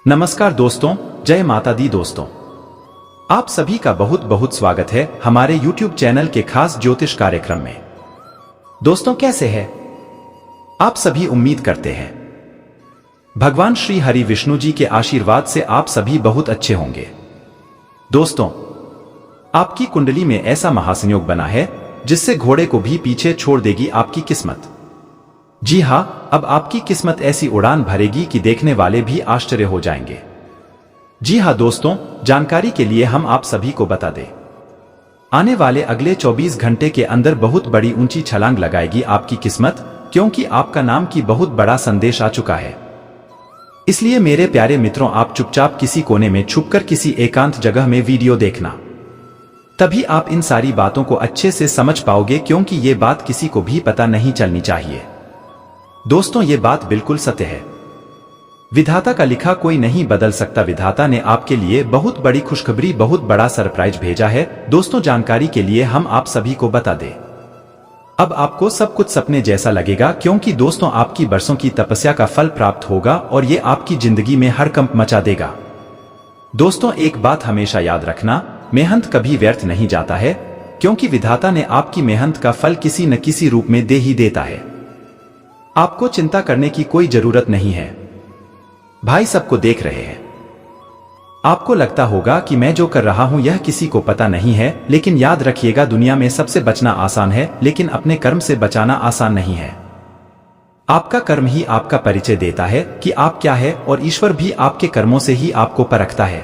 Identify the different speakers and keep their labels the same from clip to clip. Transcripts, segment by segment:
Speaker 1: नमस्कार दोस्तों, जय माता दी दोस्तों। आप सभी का बहुत बहुत स्वागत है हमारे YouTube चैनल के खास ज्योतिष कार्यक्रम में। दोस्तों कैसे हैं आप सभी? उम्मीद करते हैं भगवान श्री हरि विष्णु जी के आशीर्वाद से आप सभी बहुत अच्छे होंगे। दोस्तों, आपकी कुंडली में ऐसा महासंयोग बना है जिससे घोड़े को भी पीछे छोड़ देगी आपकी किस्मत। जी हां, अब आपकी किस्मत ऐसी उड़ान भरेगी कि देखने वाले भी आश्चर्य हो जाएंगे। जी हां दोस्तों, जानकारी के लिए हम आप सभी को बता दें, आने वाले अगले 24 घंटे के अंदर बहुत बड़ी ऊंची छलांग लगाएगी आपकी किस्मत, क्योंकि आपका नाम की बहुत बड़ा संदेश आ चुका है। इसलिए मेरे प्यारे मित्रों, आप चुपचाप किसी कोने में छुपकर किसी एकांत जगह में वीडियो देखना, तभी आप इन सारी बातों को अच्छे से समझ पाओगे, क्योंकि ये बात किसी को भी पता नहीं चलनी चाहिए। दोस्तों, ये बात बिल्कुल सत्य है। विधाता का लिखा कोई नहीं बदल सकता। विधाता ने आपके लिए बहुत बड़ी खुशखबरी, बहुत बड़ा सरप्राइज भेजा है। दोस्तों, जानकारी के लिए हम आप सभी को बता दें, अब आपको सब कुछ सपने जैसा लगेगा, क्योंकि दोस्तों आपकी बरसों की तपस्या का फल प्राप्त होगा और ये आपकी जिंदगी में हड़कंप मचा देगा। दोस्तों, एक बात हमेशा याद रखना, मेहनत कभी व्यर्थ नहीं जाता है, क्योंकि विधाता ने आपकी मेहनत का फल किसी न किसी रूप में दे ही देता है। आपको चिंता करने की कोई जरूरत नहीं है। भाई सबको देख रहे हैं। आपको लगता होगा कि मैं जो कर रहा हूं यह किसी को पता नहीं है, लेकिन याद रखिएगा, दुनिया में सबसे बचना आसान है, लेकिन अपने कर्म से बचाना आसान नहीं है। आपका कर्म ही आपका परिचय देता है कि आप क्या है, और ईश्वर भी आपके कर्मों से ही आपको परखता है।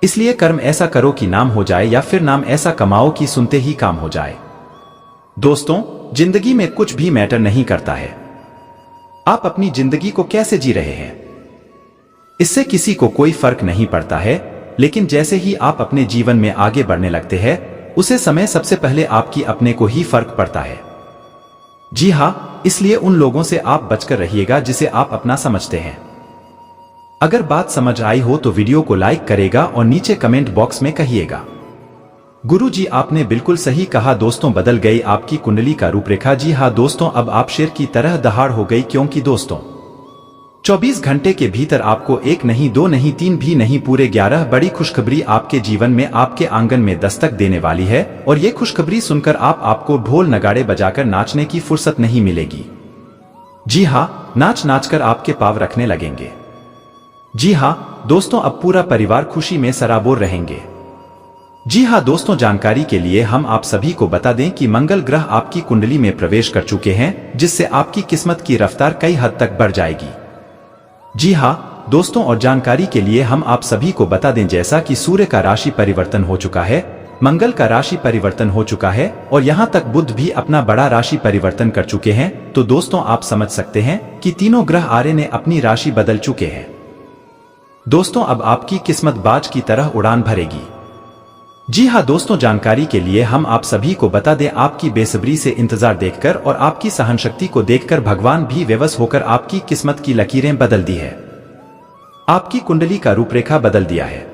Speaker 1: इसलिए कर्म ऐसा करो कि नाम हो जाए, या फिर नाम ऐसा कमाओ कि सुनते ही काम हो जाए। दोस्तों, जिंदगी में कुछ भी मैटर नहीं करता है आप अपनी जिंदगी को कैसे जी रहे हैं, इससे किसी को कोई फर्क नहीं पड़ता है। लेकिन जैसे ही आप अपने जीवन में आगे बढ़ने लगते हैं, उसे समय सबसे पहले आपकी अपने को ही फर्क पड़ता है। जी हां, इसलिए उन लोगों से आप बचकर रहिएगा जिसे आप अपना समझते हैं। अगर बात समझ आई हो तो वीडियो को लाइक करेगा और नीचे कमेंट बॉक्स में कहिएगा, गुरु जी आपने बिल्कुल सही कहा। दोस्तों, बदल गई आपकी कुंडली का रूपरेखा। जी हां दोस्तों, अब आप शेर की तरह दहाड़ हो गई, क्योंकि दोस्तों 24 घंटे के भीतर आपको एक नहीं, दो नहीं, तीन भी नहीं, पूरे 11 बड़ी खुशखबरी आपके जीवन में, आपके आंगन में दस्तक देने वाली है। और ये खुशखबरी सुनकर आपको ढोल नगाड़े बजाकर नाचने की फुर्सत नहीं मिलेगी। जी हां, नाच नाचकर आपके पांव रखने लगेंगे। जी हां दोस्तों, अब पूरा परिवार खुशी में सराबोर रहेंगे। जी हां दोस्तों, जानकारी के लिए हम आप सभी को बता दें कि मंगल ग्रह आपकी कुंडली में प्रवेश कर चुके हैं, जिससे आपकी किस्मत की रफ्तार कई हद तक बढ़ जाएगी। जी हां दोस्तों, और जानकारी के लिए हम आप सभी को बता दें, जैसा कि सूर्य का राशि परिवर्तन हो चुका है, मंगल का राशि परिवर्तन हो चुका है, और यहां तक बुध भी अपना बड़ा राशि परिवर्तन कर चुके हैं, तो दोस्तों आप समझ सकते हैं कि तीनों ग्रह आर्य ने अपनी राशि बदल चुके हैं। दोस्तों, अब आपकी किस्मत बाज की तरह उड़ान भरेगी। जी हां दोस्तों, जानकारी के लिए हम आप सभी को बता दें, आपकी बेसब्री से इंतजार देखकर और आपकी सहनशक्ति को देखकर भगवान भी विवश होकर आपकी किस्मत की लकीरें बदल दी है, आपकी कुंडली का रूपरेखा बदल दिया है।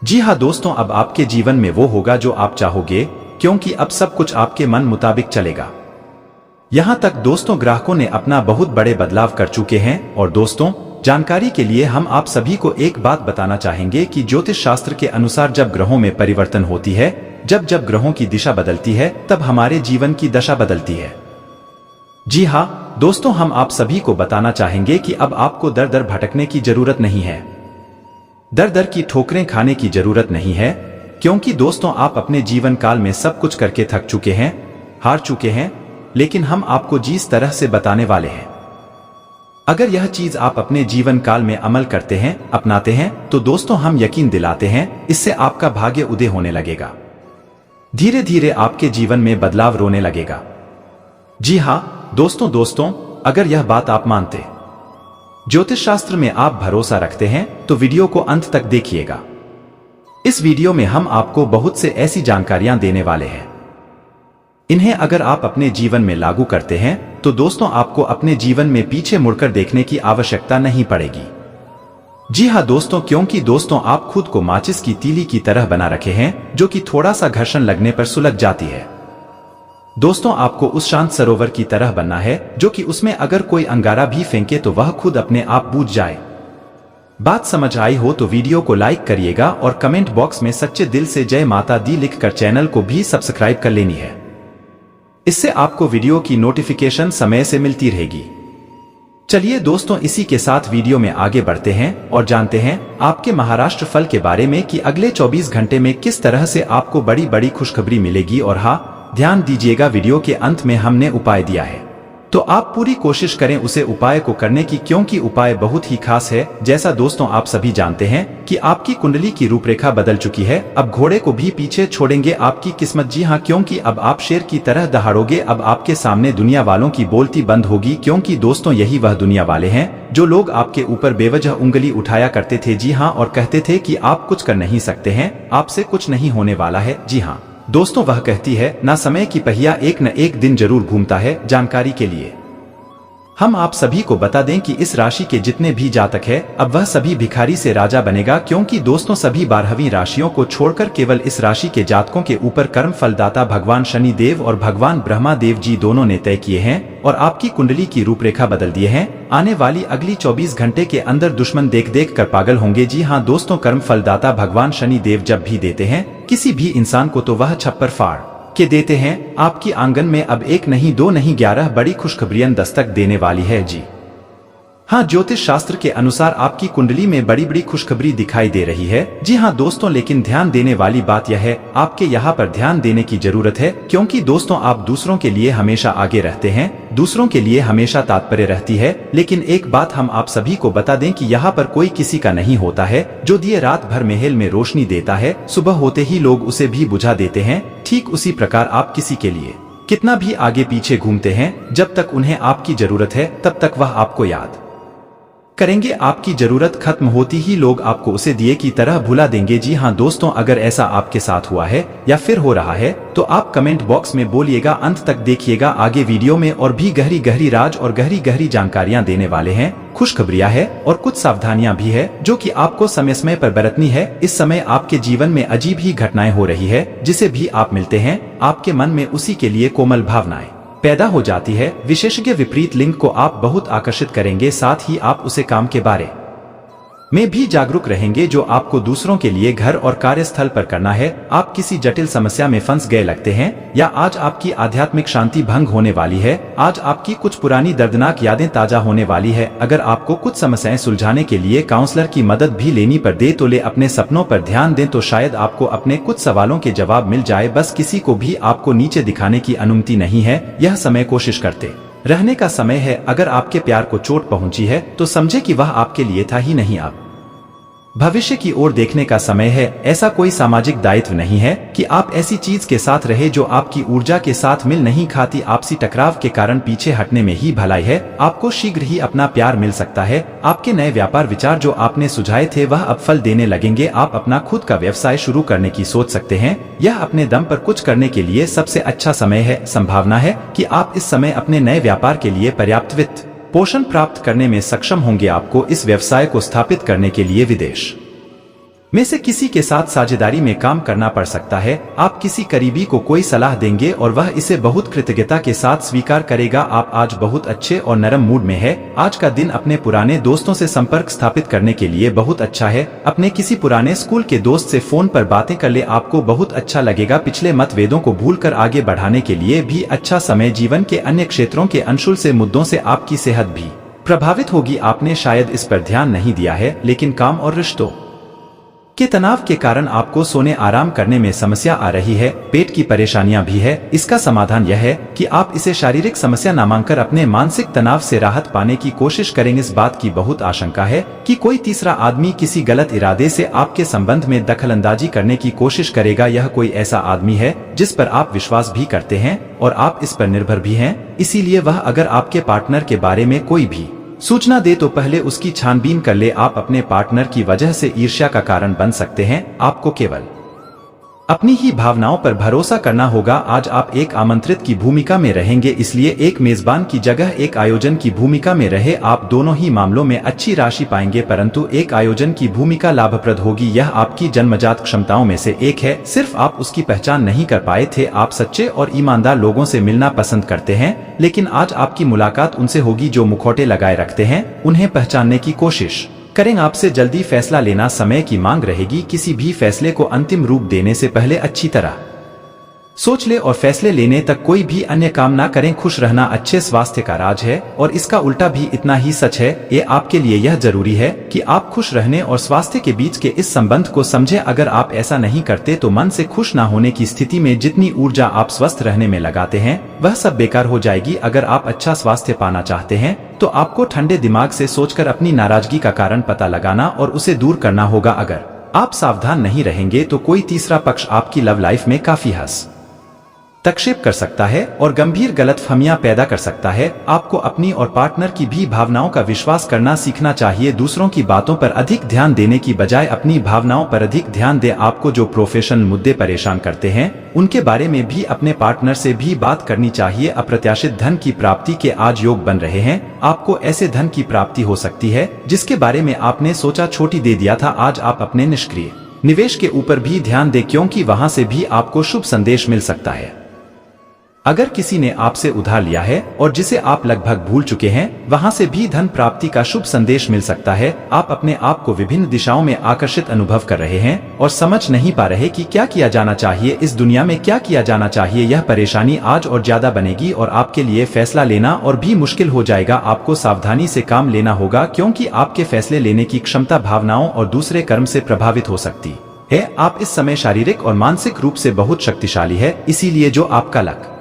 Speaker 1: जी हां दोस्तों, अब आपके जीवन में वो होगा जो आप चाहोगे, क्योंकि अब सब कुछ आपके मन मुताबिक चलेगा। यहां तक दोस्तों ग्राहकों ने अपना बहुत बड़े बदलाव कर चुके हैं। और दोस्तों, जानकारी के लिए हम आप सभी को एक बात बताना चाहेंगे कि ज्योतिष शास्त्र के अनुसार जब ग्रहों में परिवर्तन होती है, जब ग्रहों की दिशा बदलती है, तब हमारे जीवन की दशा बदलती है। जी हां दोस्तों, हम आप सभी को बताना चाहेंगे कि अब आपको दर दर भटकने की जरूरत नहीं है, दर दर की ठोकरें खाने की जरूरत नहीं है, क्योंकि दोस्तों आप अपने जीवन काल में सब कुछ करके थक चुके हैं, हार चुके हैं। लेकिन हम आपको जिस तरह से बताने वाले हैं, अगर यह चीज आप अपने जीवन काल में अमल करते हैं, अपनाते हैं, तो दोस्तों हम यकीन दिलाते हैं, इससे आपका भाग्य उदय होने लगेगा। धीरे धीरे आपके जीवन में बदलाव रोने लगेगा। जी हां दोस्तों, अगर यह बात आप मानते, ज्योतिष शास्त्र में आप भरोसा रखते हैं, तो वीडियो को अंत तक देखिएगा। इस वीडियो में हम आपको बहुत से ऐसी जानकारियां देने वाले हैं, इन्हें अगर आप अपने जीवन में लागू करते हैं, तो दोस्तों आपको अपने जीवन में पीछे मुड़कर देखने की आवश्यकता नहीं पड़ेगी। जी हां दोस्तों, क्योंकि दोस्तों आप खुद को माचिस की तीली की तरह बना रखे हैं, जो कि थोड़ा सा घर्षण लगने पर सुलग जाती है। दोस्तों, आपको उस शांत सरोवर की तरह बनना है, जो कि उसमें अगर कोई अंगारा भी फेंके तो वह खुद अपने आप बूझ जाए। बात समझ आई हो तो वीडियो को लाइक करिएगा और कमेंट बॉक्स में सच्चे दिल से जय माता दी लिखकर चैनल को भी सब्सक्राइब कर लेनी है। इससे आपको वीडियो की नोटिफिकेशन समय से मिलती रहेगी। चलिए दोस्तों, इसी के साथ वीडियो में आगे बढ़ते हैं और जानते हैं आपके महाराष्ट्र फल के बारे में कि अगले 24 घंटे में किस तरह से आपको बड़ी बड़ी खुशखबरी मिलेगी। और हाँ, ध्यान दीजिएगा, वीडियो के अंत में हमने उपाय दिया है, तो आप पूरी कोशिश करें उसे उपाय को करने की, क्योंकि उपाय बहुत ही खास है। जैसा दोस्तों आप सभी जानते हैं कि आपकी कुंडली की रूपरेखा बदल चुकी है। अब घोड़े को भी पीछे छोड़ेंगे आपकी किस्मत। जी हाँ, क्योंकि अब आप शेर की तरह दहाड़ोगे। अब आपके सामने दुनिया वालों की बोलती बंद होगी, क्योंकि दोस्तों यही वह दुनिया वाले हैं जो लोग आपके ऊपर बेवजह उंगली उठाया करते थे। जी हाँ, और कहते थे कि आप कुछ कर नहीं सकते हैं, आपसे कुछ नहीं होने वाला है। जी हाँ दोस्तों, वह कहती है ना, समय की पहिया एक न एक दिन जरूर घूमता है। जानकारी के लिए हम आप सभी को बता दें कि इस राशि के जितने भी जातक है, अब वह सभी भिखारी से राजा बनेगा, क्योंकि दोस्तों सभी 12वीं राशियों को छोड़कर केवल इस राशि के जातकों के ऊपर कर्म फलदाता भगवान शनि देव और भगवान ब्रह्मा देव जी दोनों ने तय किए हैं और आपकी कुंडली की रूपरेखा बदल दिए हैं। आने वाली अगली 24 घंटे के अंदर दुश्मन देख देख कर पागल होंगे। जी हाँ दोस्तों, कर्म फलदाता भगवान शनि देव जब भी देते हैं किसी भी इंसान को, तो वह छप्पर फाड़ के देते हैं। आपकी आंगन में अब एक नहीं, दो नहीं, 11 बड़ी खुशखबरियां दस्तक देने वाली है। जी हाँ, ज्योतिष शास्त्र के अनुसार आपकी कुंडली में बड़ी बड़ी खुशखबरी दिखाई दे रही है। जी हाँ दोस्तों, लेकिन ध्यान देने वाली बात यह है, आपके यहाँ पर ध्यान देने की जरूरत है, क्योंकि दोस्तों आप दूसरों के लिए हमेशा आगे रहते हैं, दूसरों के लिए हमेशा तात्पर्य रहती है। लेकिन एक बात हम आप सभी को बता दें कि यहाँ पर कोई किसी का नहीं होता है। जो दिए रात भर महल में रोशनी देता है, सुबह होते ही लोग उसे भी बुझा देते हैं। ठीक उसी प्रकार आप किसी के लिए कितना भी आगे पीछे घूमते हैं, जब तक उन्हें आपकी जरूरत है तब तक वह आपको याद करेंगे। आपकी जरूरत खत्म होती ही लोग आपको उसे दिए की तरह भुला देंगे। जी हाँ दोस्तों, अगर ऐसा आपके साथ हुआ है या फिर हो रहा है तो आप कमेंट बॉक्स में बोलिएगा। अंत तक देखिएगा, आगे वीडियो में और भी गहरी गहरी राज और गहरी गहरी जानकारियां देने वाले हैं। खुशखबरियां है और कुछ सावधानियां भी है जो कि आपको समय समय पर बरतनी है। इस समय आपके जीवन में अजीब ही घटनाएं हो रही है, जिसे भी आप मिलते हैं आपके मन में उसी के लिए कोमल भावनाएं पैदा हो जाती है। विशेषज्ञ विपरीत लिंग को आप बहुत आकर्षित करेंगे, साथ ही आप उसे काम के बारे में भी जागरूक रहेंगे जो आपको दूसरों के लिए घर और कार्यस्थल पर करना है। आप किसी जटिल समस्या में फंस गए लगते हैं, या आज आपकी आध्यात्मिक शांति भंग होने वाली है। आज आपकी कुछ पुरानी दर्दनाक यादें ताजा होने वाली है। अगर आपको कुछ समस्याएं सुलझाने के लिए काउंसलर की मदद भी लेनी पड़ दे तो ले, अपने सपनों पर ध्यान दें तो शायद आपको अपने कुछ सवालों के जवाब मिल जाए। बस किसी को भी आपको नीचे दिखाने की अनुमति नहीं है। यह समय कोशिश करते रहने का समय है। अगर आपके प्यार को चोट पहुंची है तो समझे कि वह आपके लिए था ही नहीं, आप भविष्य की ओर देखने का समय है। ऐसा कोई सामाजिक दायित्व नहीं है कि आप ऐसी चीज के साथ रहे जो आपकी ऊर्जा के साथ मिल नहीं खाती। आपसी टकराव के कारण पीछे हटने में ही भलाई है। आपको शीघ्र ही अपना प्यार मिल सकता है। आपके नए व्यापार विचार जो आपने सुझाए थे वह अब फल देने लगेंगे। आप अपना खुद का व्यवसाय शुरू करने की सोच सकते हैं। यह अपने दम पर कुछ करने के लिए सबसे अच्छा समय है। संभावना है कि आप इस समय अपने नए व्यापार के लिए पर्याप्त वित्त पोषण प्राप्त करने में सक्षम होंगे। आपको इस व्यवसाय को स्थापित करने के लिए विदेश में से किसी के साथ साझेदारी में काम करना पड़ सकता है। आप किसी करीबी को कोई सलाह देंगे और वह इसे बहुत कृतज्ञता के साथ स्वीकार करेगा। आप आज बहुत अच्छे और नरम मूड में है। आज का दिन अपने पुराने दोस्तों से संपर्क स्थापित करने के लिए बहुत अच्छा है। अपने किसी पुराने स्कूल के दोस्त से फोन पर बातें कर ले, आपको बहुत अच्छा लगेगा। पिछले मतभेदों को भूलकर आगे बढ़ाने के लिए भी अच्छा समय। जीवन के अन्य क्षेत्रों के अनशुल से मुद्दों से आपकी सेहत भी प्रभावित होगी। आपने शायद इस पर ध्यान नहीं दिया है, लेकिन काम और रिश्तों के तनाव के कारण आपको सोने आराम करने में समस्या आ रही है। पेट की परेशानियां भी है। इसका समाधान यह है कि आप इसे शारीरिक समस्या न मानकर अपने मानसिक तनाव से राहत पाने की कोशिश करेंगे। इस बात की बहुत आशंका है कि कोई तीसरा आदमी किसी गलत इरादे से आपके संबंध में दखलंदाजी करने की कोशिश करेगा। यह कोई ऐसा आदमी है जिस पर आप विश्वास भी करते हैं और आप इस पर निर्भर भी हैं। इसीलिए वह अगर आपके पार्टनर के बारे में कोई भी सूचना दे तो पहले उसकी छानबीन कर ले। आप अपने पार्टनर की वजह से ईर्ष्या का कारण बन सकते हैं। आपको केवल अपनी ही भावनाओं पर भरोसा करना होगा। आज आप एक आमंत्रित की भूमिका में रहेंगे, इसलिए एक मेजबान की जगह एक आयोजन की भूमिका में रहे। आप दोनों ही मामलों में अच्छी राशि पाएंगे, परंतु एक आयोजन की भूमिका लाभप्रद होगी। यह आपकी जन्मजात क्षमताओं में से एक है, सिर्फ आप उसकी पहचान नहीं कर पाए थे। आप सच्चे और ईमानदार लोगों से मिलना पसंद करते हैं, लेकिन आज आपकी मुलाकात उनसे होगी जो मुखौटे लगाए रखते हैं। उन्हें पहचानने की कोशिश करें। आपसे जल्दी फैसला लेना समय की मांग रहेगी। किसी भी फैसले को अंतिम रूप देने से पहले अच्छी तरह सोच ले और फैसले लेने तक कोई भी अन्य काम ना करें। खुश रहना अच्छे स्वास्थ्य का राज है और इसका उल्टा भी इतना ही सच है। ये आपके लिए यह जरूरी है कि आप खुश रहने और स्वास्थ्य के बीच के इस संबंध को समझें। अगर आप ऐसा नहीं करते तो मन से खुश ना होने की स्थिति में जितनी ऊर्जा आप स्वस्थ रहने में लगाते हैं वह सब बेकार हो जाएगी। अगर आप अच्छा स्वास्थ्य पाना चाहते हैं तो आपको ठंडे दिमाग से सोचकर अपनी नाराजगी का कारण पता लगाना और उसे दूर करना होगा। अगर आप सावधान नहीं रहेंगे तो कोई तीसरा पक्ष आपकी लव लाइफ में काफी हस्तक्षेप कर सकता है और गंभीर गलतफहमियां पैदा कर सकता है। आपको अपनी और पार्टनर की भी भावनाओं का विश्वास करना सीखना चाहिए। दूसरों की बातों पर अधिक ध्यान देने की बजाय अपनी भावनाओं पर अधिक ध्यान दें। आपको जो प्रोफेशनल मुद्दे परेशान करते हैं उनके बारे में भी अपने पार्टनर से भी बात करनी चाहिए। अप्रत्याशित धन की प्राप्ति के आज योग बन रहे हैं। आपको ऐसे धन की प्राप्ति हो सकती है जिसके बारे में आपने सोचा छोटी दे दिया था। आज आप अपने निष्क्रिय निवेश के ऊपर भी ध्यान दें क्योंकि वहां से भी आपको शुभ संदेश मिल सकता है। अगर किसी ने आपसे उधार लिया है और जिसे आप लगभग भूल चुके हैं वहां से भी धन प्राप्ति का शुभ संदेश मिल सकता है। आप अपने आप को विभिन्न दिशाओं में आकर्षित अनुभव कर रहे हैं और समझ नहीं पा रहे कि क्या किया जाना चाहिए, इस दुनिया में क्या किया जाना चाहिए। यह परेशानी आज और ज्यादा बनेगी और आपके लिए फैसला लेना और भी मुश्किल हो जाएगा। आपको सावधानी से काम लेना होगा क्योंकि आपके फैसले लेने की क्षमता भावनाओं और दूसरे कर्म से प्रभावित हो सकती है। आप इस समय शारीरिक और मानसिक रूप से बहुत शक्तिशाली है, इसीलिए जो आपका लक्ष्य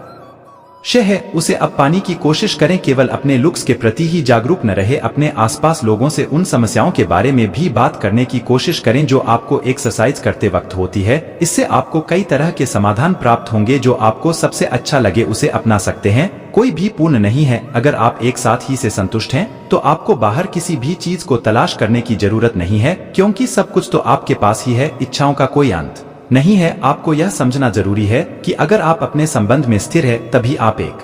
Speaker 1: है उसे अब पाने की कोशिश करें। केवल अपने लुक्स के प्रति ही जागरूक न रहे, अपने आसपास लोगों से उन समस्याओं के बारे में भी बात करने की कोशिश करें जो आपको एक्सरसाइज करते वक्त होती है। इससे आपको कई तरह के समाधान प्राप्त होंगे। जो आपको सबसे अच्छा लगे उसे अपना सकते हैं। कोई भी पूर्ण नहीं है। अगर आप एक साथ ही से संतुष्ट हैं तो आपको बाहर किसी भी चीज को तलाश करने की जरूरत नहीं है क्योंकि सब कुछ तो आपके पास ही है। इच्छाओं का कोई अंत नहीं है। आपको यह समझना जरूरी है कि अगर आप अपने संबंध में स्थिर है तभी आप एक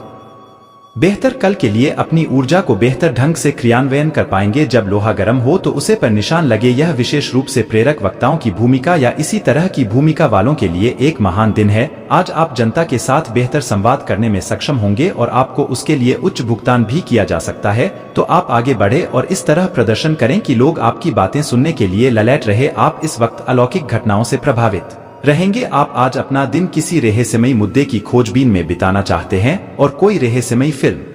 Speaker 1: बेहतर कल के लिए अपनी ऊर्जा को बेहतर ढंग से क्रियान्वयन कर पाएंगे। जब लोहा गर्म हो तो उसे पर निशान लगे। यह विशेष रूप से प्रेरक वक्ताओं की भूमिका या इसी तरह की भूमिका वालों के लिए एक महान दिन है। आज आप जनता के साथ बेहतर संवाद करने में सक्षम होंगे और आपको उसके लिए उच्च भुगतान भी किया जा सकता है। तो आप आगे बढ़े और इस तरह प्रदर्शन करें कि लोग आपकी बातें सुनने के लिए ललैट रहे। आप इस वक्त अलौकिक घटनाओं से प्रभावित रहेंगे। आप आज अपना दिन किसी रहस्यमयी मुद्दे की खोजबीन में बिताना चाहते हैं और कोई रहस्यमयी फिल्म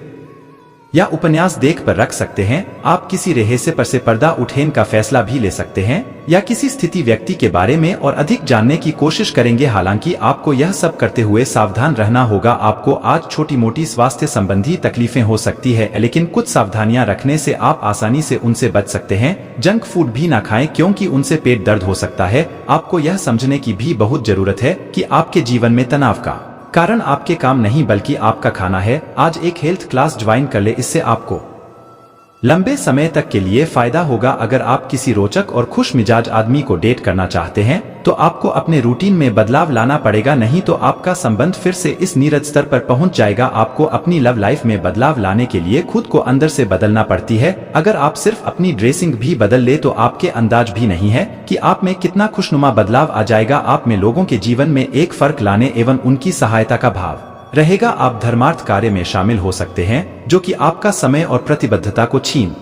Speaker 1: या उपन्यास देख पर रख सकते हैं। आप किसी रहस्य पर से पर्दा उठेन का फैसला भी ले सकते हैं या किसी स्थिति व्यक्ति के बारे में और अधिक जानने की कोशिश करेंगे। हालांकि आपको यह सब करते हुए सावधान रहना होगा। आपको आज छोटी मोटी स्वास्थ्य संबंधी तकलीफें हो सकती है लेकिन कुछ सावधानियां रखने से आप आसानी से उनसे बच सकते हैं। जंक फूड भी ना खाएं क्योंकि उनसे पेट दर्द हो सकता है। आपको यह समझने की भी बहुत जरूरत है कि आपके जीवन में तनाव का कारण आपके काम नहीं बल्कि आपका खाना है। आज एक हेल्थ क्लास ज्वाइन कर ले, इससे आपको लंबे समय तक के लिए फायदा होगा। अगर आप किसी रोचक और खुश मिजाज आदमी को डेट करना चाहते हैं तो आपको अपने रूटीन में बदलाव लाना पड़ेगा, नहीं तो आपका संबंध फिर से इस नीरज स्तर पर पहुंच जाएगा। आपको अपनी लव लाइफ में बदलाव लाने के लिए खुद को अंदर से बदलना पड़ती है। अगर आप सिर्फ अपनी ड्रेसिंग भी बदल ले तो आपके अंदाज भी नहीं है कि आप में कितना खुशनुमा बदलाव आ जाएगा। आप में लोगों के जीवन में एक फर्क लाने एवं उनकी सहायता का भाव रहेगा। आप धर्मार्थ कार्य में शामिल हो सकते हैं जो कि आपका समय और प्रतिबद्धता को छीन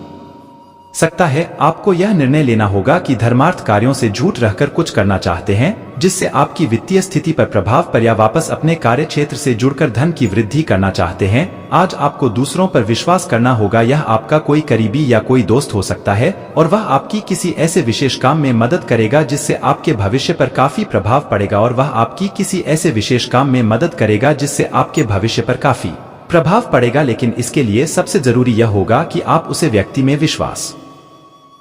Speaker 1: सकता है। आपको यह निर्णय लेना होगा कि धर्मार्थ कार्यों से झूठ रहकर कुछ करना चाहते हैं जिससे आपकी वित्तीय स्थिति पर प्रभाव पड़े, या वापस अपने कार्य क्षेत्र से जुड़कर धन की वृद्धि करना चाहते हैं। आज आपको दूसरों पर विश्वास करना होगा। यह आपका कोई करीबी या कोई दोस्त हो सकता है और वह आपकी किसी ऐसे विशेष काम में मदद करेगा जिससे आपके भविष्य पर काफी प्रभाव पड़ेगा और वह आपकी किसी ऐसे विशेष काम में मदद करेगा जिससे आपके भविष्य पर काफी प्रभाव पड़ेगा। लेकिन इसके लिए सबसे जरूरी यह होगा कि आप उसे व्यक्ति में विश्वास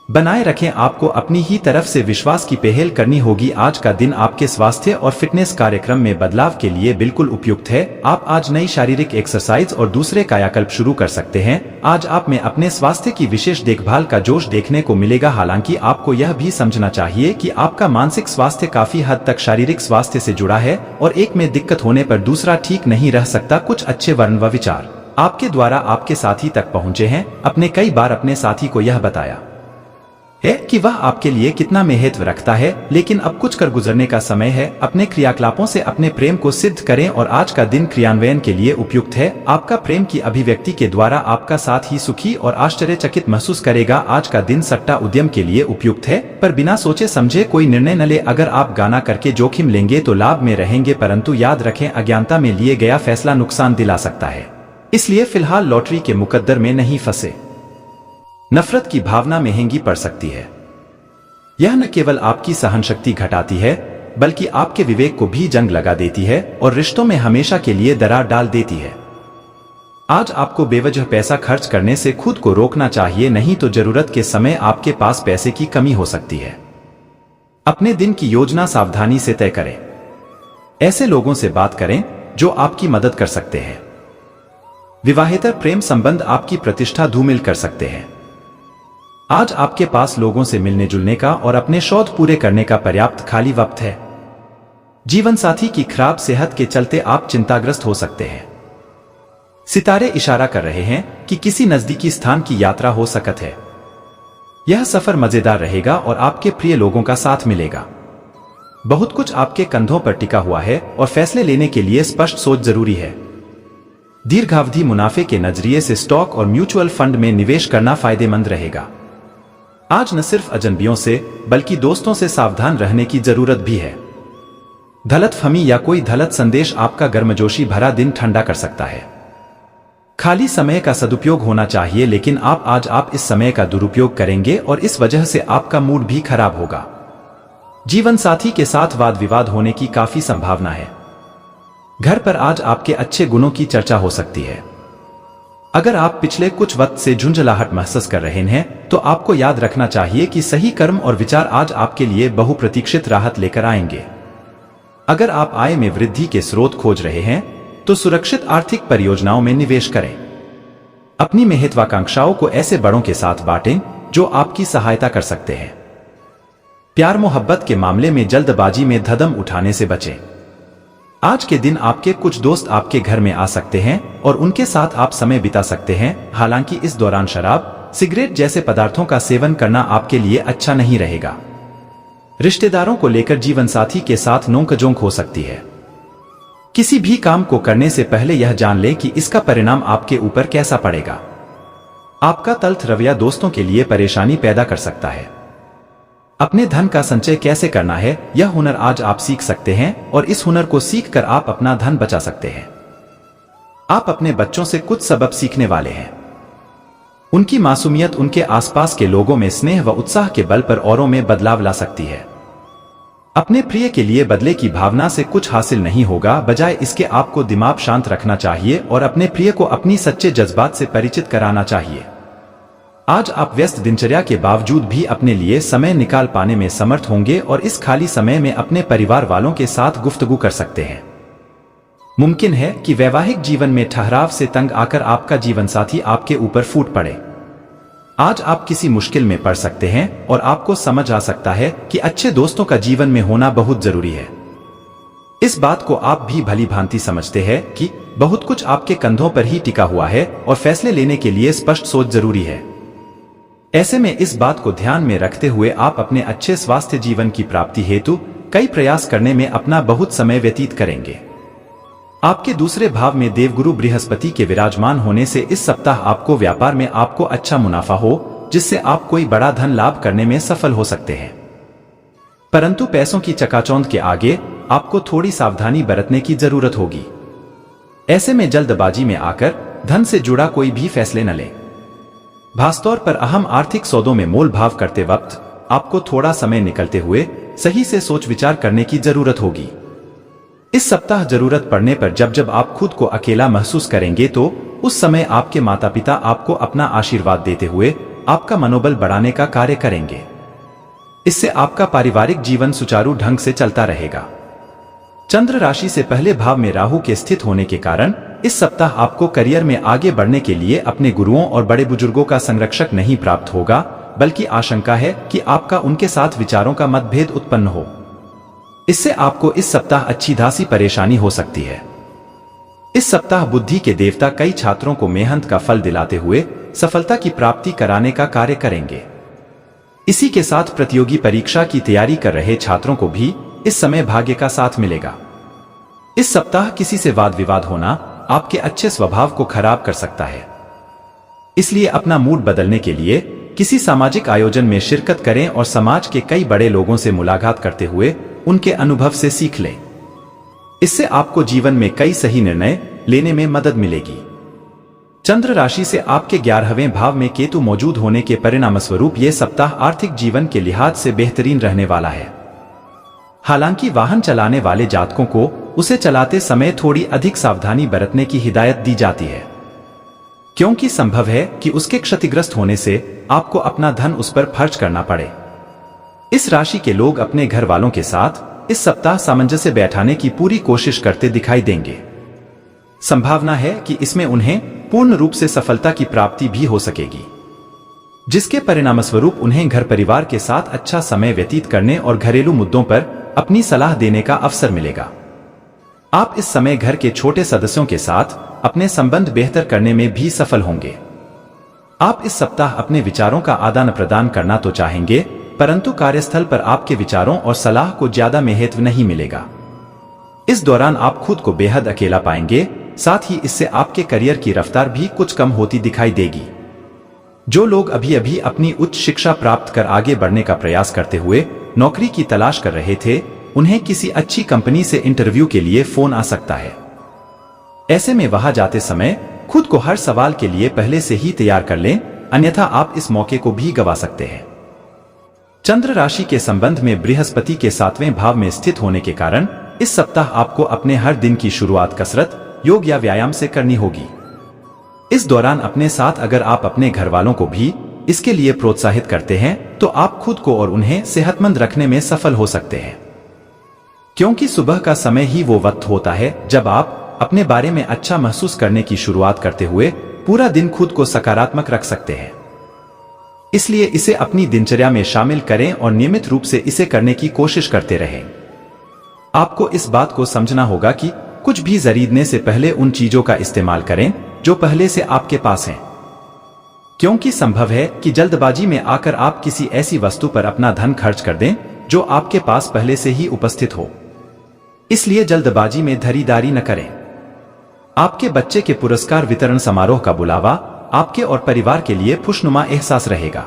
Speaker 1: बनाए रखें। आपको अपनी ही तरफ से विश्वास की पहल करनी होगी। आज का दिन आपके स्वास्थ्य और फिटनेस कार्यक्रम में बदलाव के लिए बिल्कुल उपयुक्त है। आप आज नई शारीरिक एक्सरसाइज और दूसरे कायाकल्प शुरू कर सकते हैं। आज आप में अपने स्वास्थ्य की विशेष देखभाल का जोश देखने को मिलेगा। हालांकि आपको यह भी समझना चाहिए कि आपका मानसिक स्वास्थ्य काफी हद तक शारीरिक स्वास्थ्य से जुड़ा है और एक में दिक्कत होने पर दूसरा ठीक नहीं रह सकता। कुछ अच्छे वर्ण व विचार आपके द्वारा आपके साथी तक पहुँचे हैं। अपने कई बार अपने साथी को यह बताया है कि वह आपके लिए कितना महत्व रखता है, लेकिन अब कुछ कर गुजरने का समय है। अपने क्रियाकलापों से अपने प्रेम को सिद्ध करें और आज का दिन क्रियान्वयन के लिए उपयुक्त है। आपका प्रेम की अभिव्यक्ति के द्वारा आपका साथ ही सुखी और आश्चर्यचकित महसूस करेगा। आज का दिन सट्टा उद्यम के लिए उपयुक्त है, पर बिना सोचे समझे कोई निर्णय न ले। अगर आप गाना करके जोखिम लेंगे तो लाभ में रहेंगे, परंतु याद रखें अज्ञानता में लिए गया फैसला नुकसान दिला सकता है, इसलिए फिलहाल लॉटरी के मुकद्दर में नहीं फंसे। नफरत की भावना महंगी पड़ सकती है। यह न केवल आपकी सहनशक्ति घटाती है, बल्कि आपके विवेक को भी जंग लगा देती है और रिश्तों में हमेशा के लिए दरार डाल देती है। आज आपको बेवजह पैसा खर्च करने से खुद को रोकना चाहिए, नहीं तो जरूरत के समय आपके पास पैसे की कमी हो सकती है। अपने दिन की योजना सावधानी से तय करें। ऐसे लोगों से बात करें जो आपकी मदद कर सकते हैं। विवाहेतर प्रेम संबंध आपकी प्रतिष्ठा धूमिल कर सकते हैं। आज आपके पास लोगों से मिलने जुलने का और अपने शौध पूरे करने का पर्याप्त खाली वक्त है। जीवन साथी की खराब सेहत के चलते आप चिंताग्रस्त हो सकते हैं। सितारे इशारा कर रहे हैं कि किसी नजदीकी स्थान की यात्रा हो सकत है। यह सफर मजेदार रहेगा और आपके प्रिय लोगों का साथ मिलेगा। बहुत कुछ आपके कंधों पर टिका हुआ है और फैसले लेने के लिए स्पष्ट सोच जरूरी है। दीर्घावधि मुनाफे के नजरिए से स्टॉक और म्यूचुअल फंड में निवेश करना फायदेमंद रहेगा। आज न सिर्फ अजनबियों से बल्कि दोस्तों से सावधान रहने की जरूरत भी है। गलतफहमी या कोई गलत संदेश आपका गर्मजोशी भरा दिन ठंडा कर सकता है। खाली समय का सदुपयोग होना चाहिए, लेकिन आप इस समय का दुरुपयोग करेंगे और इस वजह से आपका मूड भी खराब होगा। जीवन साथी के साथ वाद विवाद होने की काफी संभावना है। घर पर आज आपके अच्छे गुणों की चर्चा हो सकती है। अगर आप पिछले कुछ वक्त से झुंझलाहट महसूस कर रहे हैं तो आपको याद रखना चाहिए कि सही कर्म और विचार आज आपके लिए बहुप्रतीक्षित राहत लेकर आएंगे। अगर आप आय में वृद्धि के स्रोत खोज रहे हैं तो सुरक्षित आर्थिक परियोजनाओं में निवेश करें। अपनी महत्वाकांक्षाओं को ऐसे बड़ों के साथ बांटें जो आपकी सहायता कर सकते हैं। प्यार मोहब्बत के मामले में जल्दबाजी में कदम उठाने से बचें। आज के दिन आपके कुछ दोस्त आपके घर में आ सकते हैं और उनके साथ आप समय बिता सकते हैं। हालांकि इस दौरान शराब, सिगरेट जैसे पदार्थों का सेवन करना आपके लिए अच्छा नहीं रहेगा। रिश्तेदारों को लेकर जीवन साथी के साथ नोक-झोंक हो सकती है। किसी भी काम को करने से पहले यह जान लें कि इसका परिणाम आपके ऊपर कैसा पड़ेगा। आपका तल्ख रवैया दोस्तों के लिए परेशानी पैदा कर सकता है। अपने धन का संचय कैसे करना है, यह हुनर आज आप सीख सकते हैं और इस हुनर को सीखकर आप अपना धन बचा सकते हैं। आप अपने बच्चों से कुछ सबक सीखने वाले हैं। उनकी मासूमियत उनके आसपास के लोगों में स्नेह व उत्साह के बल पर औरों में बदलाव ला सकती है। अपने प्रिय के लिए बदले की भावना से कुछ हासिल नहीं होगा, बजाय इसके आपको दिमाग शांत रखना चाहिए और अपने प्रिय को अपनी सच्चे जज्बात से परिचित कराना चाहिए। आज आप व्यस्त दिनचर्या के बावजूद भी अपने लिए समय निकाल पाने में समर्थ होंगे और इस खाली समय में अपने परिवार वालों के साथ गुफ्तगू कर सकते हैं। मुमकिन है कि वैवाहिक जीवन में ठहराव से तंग आकर आपका जीवन साथी आपके ऊपर फूट पड़े। आज आप किसी मुश्किल में पड़ सकते हैं और आपको समझ आ सकता है कि अच्छे दोस्तों का जीवन में होना बहुत जरूरी है। इस बात को आप भी भली भांति समझते हैं कि बहुत कुछ आपके कंधों पर ही टिका हुआ है और फैसले लेने के लिए स्पष्ट सोच जरूरी है। ऐसे में इस बात को ध्यान में रखते हुए आप अपने अच्छे स्वास्थ्य जीवन की प्राप्ति हेतु कई प्रयास करने में अपना बहुत समय व्यतीत करेंगे। आपके दूसरे भाव में देवगुरु बृहस्पति के विराजमान होने से इस सप्ताह आपको व्यापार में आपको अच्छा मुनाफा हो, जिससे आप कोई बड़ा धन लाभ करने में सफल हो सकते हैं। परंतु पैसों की चकाचौंध के आगे आपको थोड़ी सावधानी बरतने की जरूरत होगी। ऐसे में जल्दबाजी में आकर धन से जुड़ा कोई भी फैसले न लें। खासतौर पर अहम आर्थिक सौदों में मोल भाव करते वक्त आपको थोड़ा समय निकलते हुए सही से सोच विचार करने की जरूरत होगी। इस सप्ताह जरूरत पड़ने पर जब आप खुद को अकेला महसूस करेंगे तो उस समय आपके माता पिता आपको अपना आशीर्वाद देते हुए आपका मनोबल बढ़ाने का कार्य करेंगे। इससे आपका पारिवारिक जीवन सुचारू ढंग से चलता रहेगा। चंद्र राशि से पहले भाव में राहु के स्थित होने के कारण इस सप्ताह आपको करियर में आगे बढ़ने के लिए अपने गुरुओं और बड़े बुजुर्गों का संरक्षक नहीं प्राप्त होगा, बल्कि आशंका है कि आपका उनके साथ विचारों का मतभेद उत्पन्न हो। इससे आपको इस सप्ताह अच्छी खासी परेशानी हो सकती है। इस सप्ताह बुद्धि के देवता कई छात्रों को मेहनत का फल दिलाते हुए सफलता की प्राप्ति कराने का कार्य करेंगे। इसी के साथ प्रतियोगी परीक्षा की तैयारी कर रहे छात्रों को भी इस समय भाग्य का साथ मिलेगा। इस सप्ताह किसी से वाद विवाद होना आपके अच्छे स्वभाव को खराब कर सकता है, इसलिए अपना मूड बदलने के लिए किसी सामाजिक आयोजन में शिरकत करें और समाज के कई बड़े लोगों से मुलाकात करते हुए उनके अनुभव से सीख लें। इससे आपको जीवन में कई सही निर्णय लेने में मदद मिलेगी। चंद्र राशि से आपके 11वें भाव में केतु मौजूद होने के परिणामस्वरूप यह सप्ताह आर्थिक जीवन के लिहाज से बेहतरीन रहने वाला है। हालांकि वाहन चलाने वाले जातकों को उसे चलाते समय थोड़ी अधिक सावधानी बरतने की हिदायत दी जाती है, क्योंकि संभव है कि उसके क्षतिग्रस्त होने से आपको अपना धन उस पर खर्च करना पड़े। इस राशि के लोग अपने घर वालों के साथ इस सप्ताह सामंजस्य बैठाने की पूरी कोशिश करते दिखाई देंगे। संभावना है कि इसमें उन्हें पूर्ण रूप से सफलता की प्राप्ति भी हो सकेगी, जिसके परिणामस्वरूप उन्हें घर परिवार के साथ अच्छा समय व्यतीत करने और घरेलू मुद्दों पर अपनी सलाह देने का अवसर मिलेगा। आप इस समय घर के छोटे सदस्यों के साथ अपने संबंध बेहतर करने में भी सफल होंगे। आप इस सप्ताह अपने विचारों का आदान प्रदान करना तो चाहेंगे, परंतु कार्यस्थल पर आपके विचारों और सलाह को ज्यादा महत्व नहीं मिलेगा। इस दौरान आप खुद को बेहद अकेला पाएंगे, साथ ही इससे आपके करियर की रफ्तार भी कुछ कम होती दिखाई देगी। जो लोग अभी अभी अपनी उच्च शिक्षा प्राप्त कर आगे बढ़ने का प्रयास करते हुए नौकरी की तलाश कर रहे थे, उन्हें किसी अच्छी कंपनी से इंटरव्यू के लिए फोन आ सकता है। ऐसे में वहां जाते समय खुद को हर सवाल के लिए पहले से ही तैयार कर लें, अन्यथा आप इस मौके को भी गवा सकते हैं। चंद्र राशि के संबंध में बृहस्पति के 7वें भाव में स्थित होने के कारण इस सप्ताह आपको अपने हर दिन की शुरुआत कसरत, योग या व्यायाम से करनी होगी। इस दौरान अपने साथ अगर आप अपने घर वालों को भी इसके लिए प्रोत्साहित करते हैं तो आप खुद को और उन्हें सेहतमंद रखने में सफल हो सकते हैं, क्योंकि सुबह का समय ही वो वक्त होता है जब आप अपने बारे में अच्छा महसूस करने की शुरुआत करते हुए पूरा दिन खुद को सकारात्मक रख सकते हैं। इसलिए इसे अपनी दिनचर्या में शामिल करें और नियमित रूप से इसे करने की कोशिश करते रहें। आपको इस बात को समझना होगा कि कुछ भी खरीदने से पहले उन चीजों का इस्तेमाल करें जो पहले से आपके पास हैं, क्योंकि संभव है कि जल्दबाजी में आकर आप किसी ऐसी वस्तु पर अपना धन खर्च कर दें जो आपके पास पहले से ही उपस्थित हो। इसलिए जल्दबाजी में खरीदारी न करें। आपके बच्चे के पुरस्कार वितरण समारोह का बुलावा आपके और परिवार के लिए खुशनुमा एहसास रहेगा।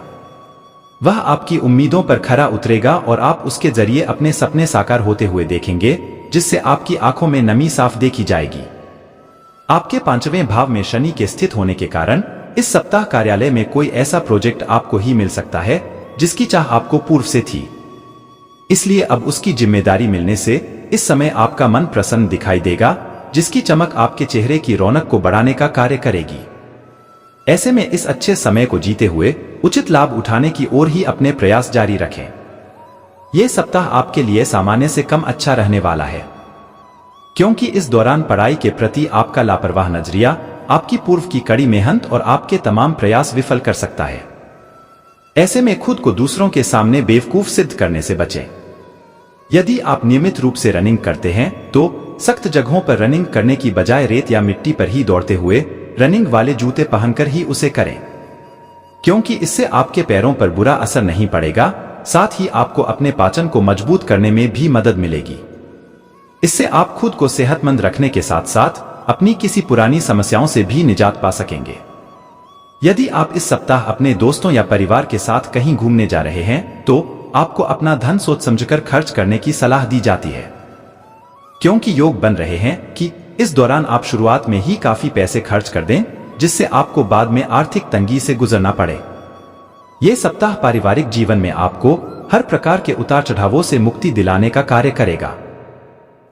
Speaker 1: वह आपकी उम्मीदों पर खरा उतरेगा और आप उसके जरिए अपने सपने साकार होते हुए देखेंगे, जिससे आपकी आंखों में नमी साफ देखी जाएगी। आपके 5वें भाव में शनि के स्थित होने के कारण इस सप्ताह कार्यालय में कोई ऐसा प्रोजेक्ट आपको ही मिल सकता है जिसकी चाह आपको पूर्व से थी। इसलिए अब उसकी जिम्मेदारी मिलने से इस समय आपका मन प्रसन्न दिखाई देगा, जिसकी चमक आपके चेहरे की रौनक को बढ़ाने का कार्य करेगी। ऐसे में इस अच्छे समय को जीते हुए उचित लाभ उठाने की ओर ही अपने प्रयास जारी रखें। यह सप्ताह आपके लिए सामान्य से कम अच्छा रहने वाला है, क्योंकि इस दौरान पढ़ाई के प्रति आपका लापरवाह नजरिया आपकी पूर्व की कड़ी मेहनत और आपके तमाम प्रयास विफल कर सकता है। ऐसे में खुद को दूसरों के सामने बेवकूफ सिद्ध करने से बचें। यदि आप नियमित रूप से रनिंग करते हैं तो सख्त जगहों पर रनिंग करने की बजाय रेत या मिट्टी पर ही दौड़ते हुए रनिंग वाले जूते पहनकर ही उसे करें, क्योंकि इससे आपके पैरों पर बुरा असर नहीं पड़ेगा, साथ ही आपको अपने पाचन को मजबूत करने में भी मदद मिलेगी। इससे आप खुद को सेहतमंद रखने के साथ साथ अपनी किसी पुरानी समस्याओं से भी निजात पा सकेंगे। यदि आप इस सप्ताह अपने दोस्तों या परिवार के साथ कहीं घूमने जा रहे हैं तो आपको अपना धन सोच समझकर खर्च करने की सलाह दी जाती है, क्योंकि योग बन रहे हैं कि इस दौरान आप शुरुआत में ही काफी पैसे खर्च कर दें, जिससे आपको बाद में आर्थिक तंगी से गुजरना पड़े। यह सप्ताह पारिवारिक जीवन में आपको हर प्रकार के उतार चढ़ावों से मुक्ति दिलाने का कार्य करेगा।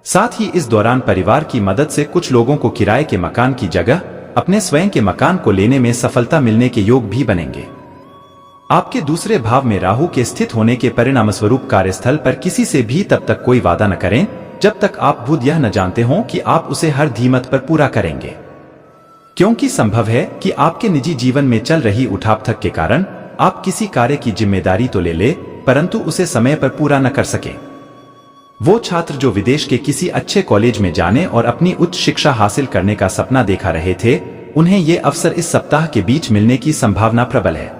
Speaker 1: साथ ही इस दौरान परिवार की मदद से कुछ लोगों को किराए के मकान की जगह अपने स्वयं के मकान को लेने में सफलता मिलने के योग भी बनेंगे। आपके दूसरे भाव में राहु के स्थित होने के परिणामस्वरूप कार्यस्थल पर किसी से भी तब तक कोई वादा न करें जब तक आप खुद यह न जानते हों कि आप उसे हर कीमत पर पूरा करेंगे, क्योंकि संभव है कि आपके निजी जीवन में चल रही उठापटक के कारण आप किसी कार्य की जिम्मेदारी तो ले ले परंतु उसे समय पर पूरा न कर सके। वो छात्र जो विदेश के किसी अच्छे कॉलेज में जाने और अपनी उच्च शिक्षा हासिल करने का सपना देखा रहे थे, उन्हें ये अवसर इस सप्ताह के बीच मिलने की संभावना प्रबल है।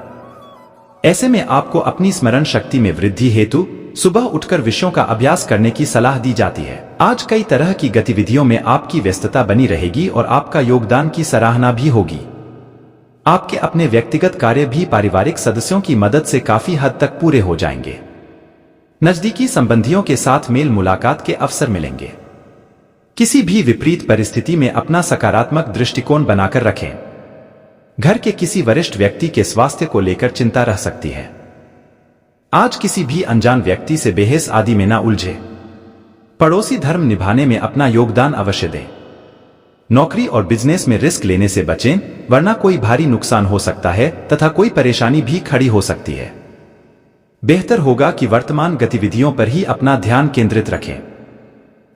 Speaker 1: ऐसे में आपको अपनी स्मरण शक्ति में वृद्धि हेतु सुबह उठकर विषयों का अभ्यास करने की सलाह दी जाती है। आज कई तरह की गतिविधियों में आपकी व्यस्तता बनी रहेगी और आपका योगदान की सराहना भी होगी। आपके अपने व्यक्तिगत कार्य भी पारिवारिक सदस्यों की मदद से काफी हद तक पूरे हो जाएंगे। नजदीकी संबंधियों के साथ मेल मुलाकात के अवसर मिलेंगे। किसी भी विपरीत परिस्थिति में अपना सकारात्मक दृष्टिकोण बनाकर रखें। घर के किसी वरिष्ठ व्यक्ति के स्वास्थ्य को लेकर चिंता रह सकती है। आज किसी भी अनजान व्यक्ति से बहस आदि में न उलझे। पड़ोसी धर्म निभाने में अपना योगदान अवश्य दें। नौकरी और बिजनेस में रिस्क लेने से बचें, वरना कोई भारी नुकसान हो सकता है तथा कोई परेशानी भी खड़ी हो सकती है। बेहतर होगा कि वर्तमान गतिविधियों पर ही अपना ध्यान केंद्रित रखें।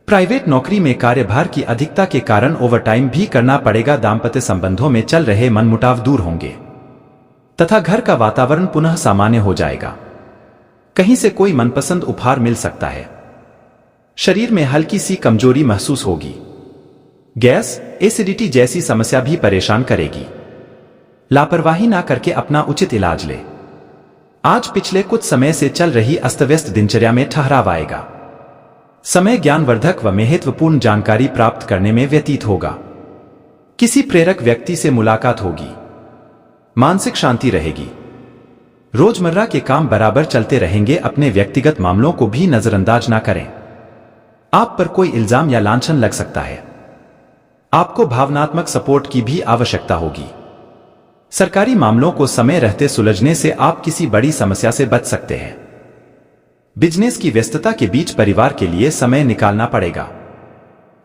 Speaker 1: प्राइवेट नौकरी में कार्यभार की अधिकता के कारण ओवरटाइम भी करना पड़ेगा। दांपत्य संबंधों में चल रहे मनमुटाव दूर होंगे तथा घर का वातावरण पुनः सामान्य हो जाएगा। कहीं से कोई मनपसंद उपहार मिल सकता है। शरीर में हल्की सी कमजोरी महसूस होगी। गैस, एसिडिटी जैसी समस्या भी परेशान करेगी। लापरवाही ना करके अपना उचित इलाज ले। आज पिछले कुछ समय से चल रही अस्तव्यस्त दिनचर्या में ठहराव आएगा। समय ज्ञानवर्धक व महत्वपूर्ण जानकारी प्राप्त करने में व्यतीत होगा। किसी प्रेरक व्यक्ति से मुलाकात होगी। मानसिक शांति रहेगी। रोजमर्रा के काम बराबर चलते रहेंगे। अपने व्यक्तिगत मामलों को भी नजरअंदाज ना करें। आप पर कोई इल्जाम या लांछन लग सकता है। आपको भावनात्मक सपोर्ट की भी आवश्यकता होगी। सरकारी मामलों को समय रहते सुलझने से आप किसी बड़ी समस्या से बच सकते हैं। बिजनेस की व्यस्तता के बीच परिवार के लिए समय निकालना पड़ेगा।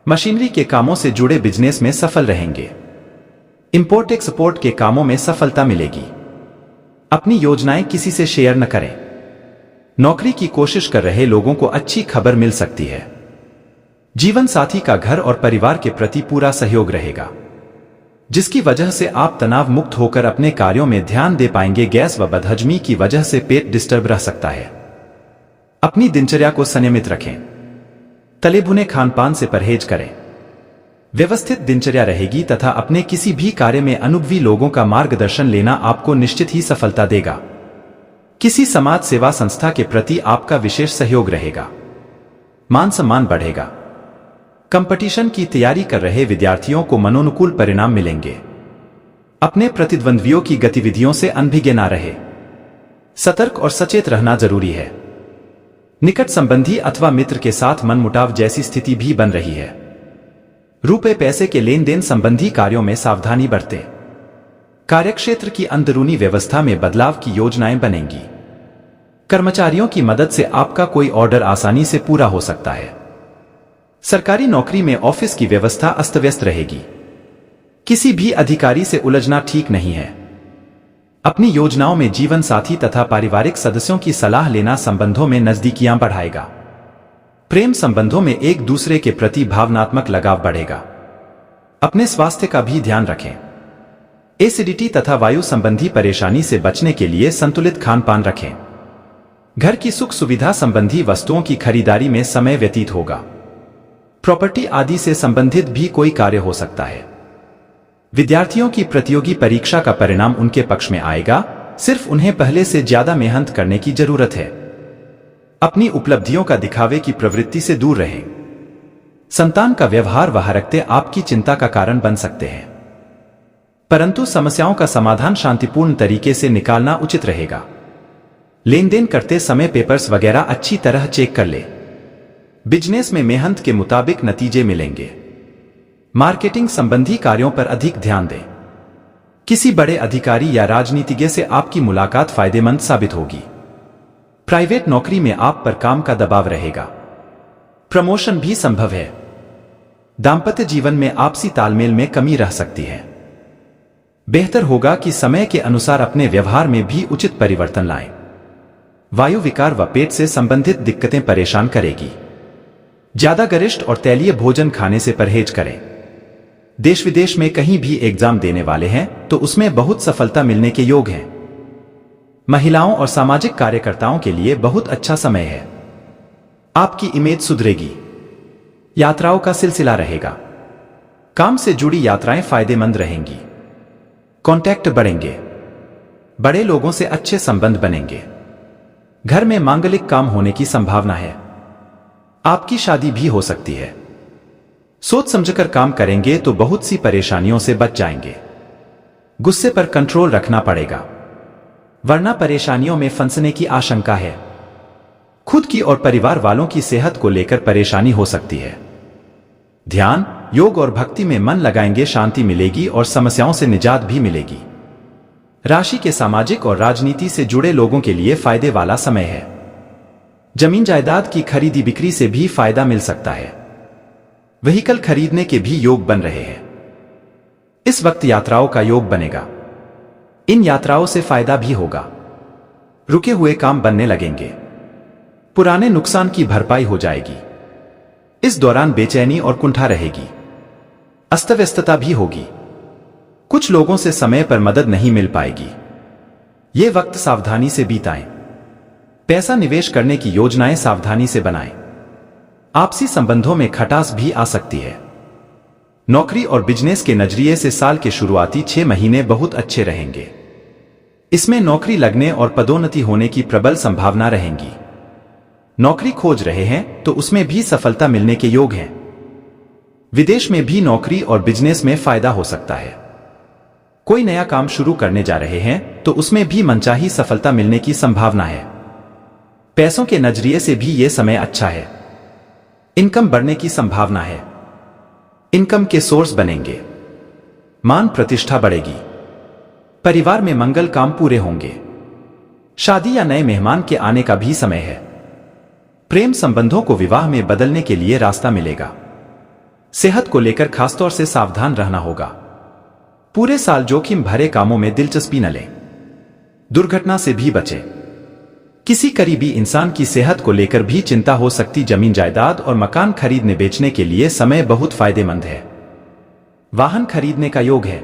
Speaker 1: मशीनरी के कामों से जुड़े बिजनेस में सफल रहेंगे। इंपोर्ट एक्सपोर्ट के कामों में सफलता मिलेगी। अपनी योजनाएं किसी से शेयर न करें। नौकरी की कोशिश कर रहे लोगों को अच्छी खबर मिल सकती है। जीवन साथी का घर और परिवार के प्रति पूरा सहयोग रहेगा, जिसकी वजह से आप तनाव मुक्त होकर अपने कार्यों में ध्यान दे पाएंगे। गैस व बदहजमी की वजह से पेट डिस्टर्ब रह सकता है। अपनी दिनचर्या को संयमित रखें। तले भुने खानपान से परहेज करें। व्यवस्थित दिनचर्या रहेगी तथा अपने किसी भी कार्य में अनुभवी लोगों का मार्गदर्शन लेना आपको निश्चित ही सफलता देगा। किसी समाज सेवा संस्था के प्रति आपका विशेष सहयोग रहेगा। मान सम्मान बढ़ेगा। कंपटीशन की तैयारी कर रहे विद्यार्थियों को मनोनुकूल परिणाम मिलेंगे। अपने प्रतिद्वंद्वियों की गतिविधियों से अनभिज्ञ ना रहे। सतर्क और सचेत रहना जरूरी है। निकट संबंधी अथवा मित्र के साथ मनमुटाव जैसी स्थिति भी बन रही है। रुपए पैसे के लेन देन संबंधी कार्यों में सावधानी बरतें। कार्यक्षेत्र की अंदरूनी व्यवस्था में बदलाव की योजनाएं बनेंगी। कर्मचारियों की मदद से आपका कोई ऑर्डर आसानी से पूरा हो सकता है। सरकारी नौकरी में ऑफिस की व्यवस्था अस्त व्यस्त रहेगी। किसी भी अधिकारी से उलझना ठीक नहीं है। अपनी योजनाओं में जीवन साथी तथा पारिवारिक सदस्यों की सलाह लेना संबंधों में नजदीकियां बढ़ाएगा। प्रेम संबंधों में एक दूसरे के प्रति भावनात्मक लगाव बढ़ेगा। अपने स्वास्थ्य का भी ध्यान रखें। एसिडिटी तथा वायु संबंधी परेशानी से बचने के लिए संतुलित खानपान रखें। घर की सुख सुविधा संबंधी वस्तुओं की खरीदारी में समय व्यतीत होगा। प्रॉपर्टी आदि से संबंधित भी कोई कार्य हो सकता है। विद्यार्थियों की प्रतियोगी परीक्षा का परिणाम उनके पक्ष में आएगा। सिर्फ उन्हें पहले से ज्यादा मेहनत करने की जरूरत है। अपनी उपलब्धियों का दिखावे की प्रवृत्ति से दूर रहें। संतान का व्यवहार व हरकतें आपकी चिंता का कारण बन सकते हैं, परंतु समस्याओं का समाधान शांतिपूर्ण तरीके से निकालना उचित रहेगा। लेन देन करते समय पेपर्स वगैरह अच्छी तरह चेक कर ले। बिजनेस में मेहनत के मुताबिक नतीजे मिलेंगे। मार्केटिंग संबंधी कार्यों पर अधिक ध्यान दें। किसी बड़े अधिकारी या राजनीतिज्ञ से आपकी मुलाकात फायदेमंद साबित होगी। प्राइवेट नौकरी में आप पर काम का दबाव रहेगा। प्रमोशन भी संभव है। दांपत्य जीवन में आपसी तालमेल में कमी रह सकती है। बेहतर होगा कि समय के अनुसार अपने व्यवहार में भी उचित परिवर्तन लाएं। वायु विकार व पेट से संबंधित दिक्कतें परेशान करेगी। ज्यादा गरिष्ठ और तैलीय भोजन खाने से परहेज करें। देश विदेश में कहीं भी एग्जाम देने वाले हैं तो उसमें बहुत सफलता मिलने के योग हैं। महिलाओं और सामाजिक कार्यकर्ताओं के लिए बहुत अच्छा समय है। आपकी इमेज सुधरेगी। यात्राओं का सिलसिला रहेगा। काम से जुड़ी यात्राएं फायदेमंद रहेंगी। कॉन्टैक्ट बढ़ेंगे। बड़े लोगों से अच्छे संबंध बनेंगे। घर में मांगलिक काम होने की संभावना है। आपकी शादी भी हो सकती है। सोच समझकर काम करेंगे तो बहुत सी परेशानियों से बच जाएंगे। गुस्से पर कंट्रोल रखना पड़ेगा, वरना परेशानियों में फंसने की आशंका है। खुद की और परिवार वालों की सेहत को लेकर परेशानी हो सकती है। ध्यान, योग और भक्ति में मन लगाएंगे, शांति मिलेगी और समस्याओं से निजात भी मिलेगी। राशि के सामाजिक और राजनीति से जुड़े लोगों के लिए फायदे वाला समय है। जमीन जायदाद की खरीदी बिक्री से भी फायदा मिल सकता है। व्हीकल खरीदने के भी योग बन रहे हैं। इस वक्त यात्राओं का योग बनेगा। इन यात्राओं से फायदा भी होगा। रुके हुए काम बनने लगेंगे। पुराने नुकसान की भरपाई हो जाएगी। इस दौरान बेचैनी और कुंठा रहेगी। अस्तव्यस्तता भी होगी। कुछ लोगों से समय पर मदद नहीं मिल पाएगी। ये वक्त सावधानी से बीताएं। पैसा निवेश करने की योजनाएं सावधानी से बनाएं। आपसी संबंधों में खटास भी आ सकती है। नौकरी और बिजनेस के नजरिए से साल के शुरुआती 6 महीने बहुत अच्छे रहेंगे। इसमें नौकरी लगने और पदोन्नति होने की प्रबल संभावना रहेंगी। नौकरी खोज रहे हैं तो उसमें भी सफलता मिलने के योग हैं। विदेश में भी नौकरी और बिजनेस में फायदा हो सकता है। कोई नया काम शुरू करने जा रहे हैं तो उसमें भी मनचाही सफलता मिलने की संभावना है। पैसों के नजरिए से भी यह समय अच्छा है। इनकम बढ़ने की संभावना है। इनकम के सोर्स बनेंगे। मान प्रतिष्ठा बढ़ेगी। परिवार में मंगल काम पूरे होंगे। शादी या नए मेहमान के आने का भी समय है। प्रेम संबंधों को विवाह में बदलने के लिए रास्ता मिलेगा। सेहत को लेकर खासतौर से सावधान रहना होगा। पूरे साल जोखिम भरे कामों में दिलचस्पी न लें। दुर्घटना से भी बचें। किसी करीबी इंसान की सेहत को लेकर भी चिंता हो सकती। जमीन जायदाद और मकान खरीदने बेचने के लिए समय बहुत फायदेमंद है। वाहन खरीदने का योग है।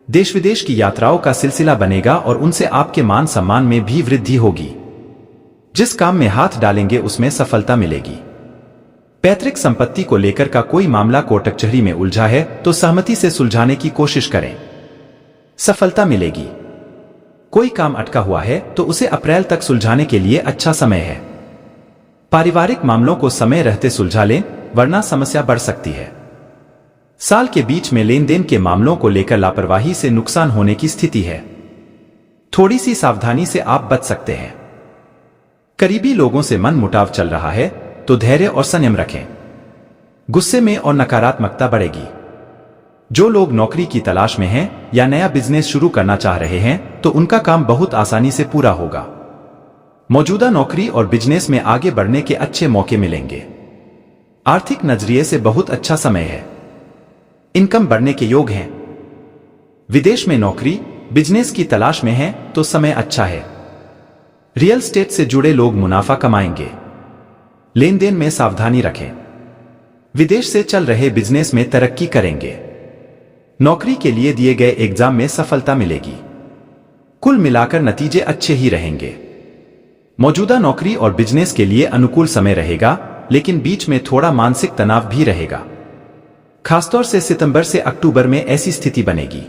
Speaker 1: देश विदेश की यात्राओं का सिलसिला बनेगा और उनसे आपके मान सम्मान में भी वृद्धि होगी। जिस काम में हाथ डालेंगे उसमें सफलता मिलेगी। पैतृक संपत्ति को लेकर का कोई मामला कोर्ट कचहरी में उलझा है तो सहमति से सुलझाने की कोशिश करें। सफलता मिलेगी। कोई काम अटका हुआ है तो उसे अप्रैल तक सुलझाने के लिए अच्छा समय है। पारिवारिक मामलों को समय रहते सुलझा लें, वरना समस्या बढ़ सकती है। साल के बीच में लेन देन के मामलों को लेकर लापरवाही से नुकसान होने की स्थिति है। थोड़ी सी सावधानी से आप बच सकते हैं। करीबी लोगों से मन मुटाव चल रहा है तो धैर्य और संयम रखें। गुस्से में और नकारात्मकता बढ़ेगी। जो लोग नौकरी की तलाश में हैं या नया बिजनेस शुरू करना चाह रहे हैं तो उनका काम बहुत आसानी से पूरा होगा। मौजूदा नौकरी और बिजनेस में आगे बढ़ने के अच्छे मौके मिलेंगे। आर्थिक नजरिए से बहुत अच्छा समय है। इनकम बढ़ने के योग हैं। विदेश में नौकरी, बिजनेस की तलाश में हैं तो समय अच्छा है। रियल एस्टेट से जुड़े लोग मुनाफा कमाएंगे। लेन देन में सावधानी रखें। विदेश से चल रहे बिजनेस में तरक्की करेंगे। नौकरी के लिए दिए गए एग्जाम में सफलता मिलेगी। कुल मिलाकर नतीजे अच्छे ही रहेंगे। मौजूदा नौकरी और बिजनेस के लिए अनुकूल समय रहेगा, लेकिन बीच में थोड़ा मानसिक तनाव भी रहेगा। खासतौर से सितंबर से अक्टूबर में ऐसी स्थिति बनेगी।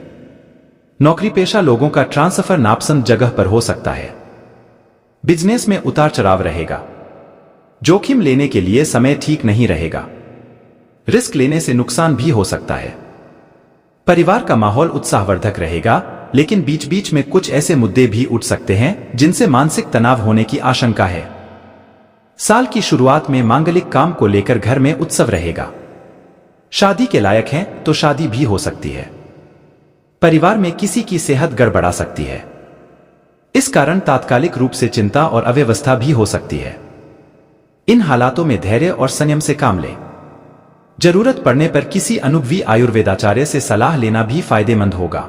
Speaker 1: नौकरी पेशा लोगों का ट्रांसफर नापसंद जगह पर हो सकता है। बिजनेस में उतार चढ़ाव रहेगा। जोखिम लेने के लिए समय ठीक नहीं रहेगा। रिस्क लेने से नुकसान भी हो सकता है। परिवार का माहौल उत्साहवर्धक रहेगा, लेकिन बीच बीच में कुछ ऐसे मुद्दे भी उठ सकते हैं जिनसे मानसिक तनाव होने की आशंका है। साल की शुरुआत में मांगलिक काम को लेकर घर में उत्सव रहेगा। शादी के लायक हैं तो शादी भी हो सकती है। परिवार में किसी की सेहत गड़बड़ा सकती है। इस कारण तात्कालिक रूप से चिंता और अव्यवस्था भी हो सकती है। इन हालातों में धैर्य और संयम से काम लें। जरूरत पड़ने पर किसी अनुभवी आयुर्वेदाचार्य से सलाह लेना भी फायदेमंद होगा।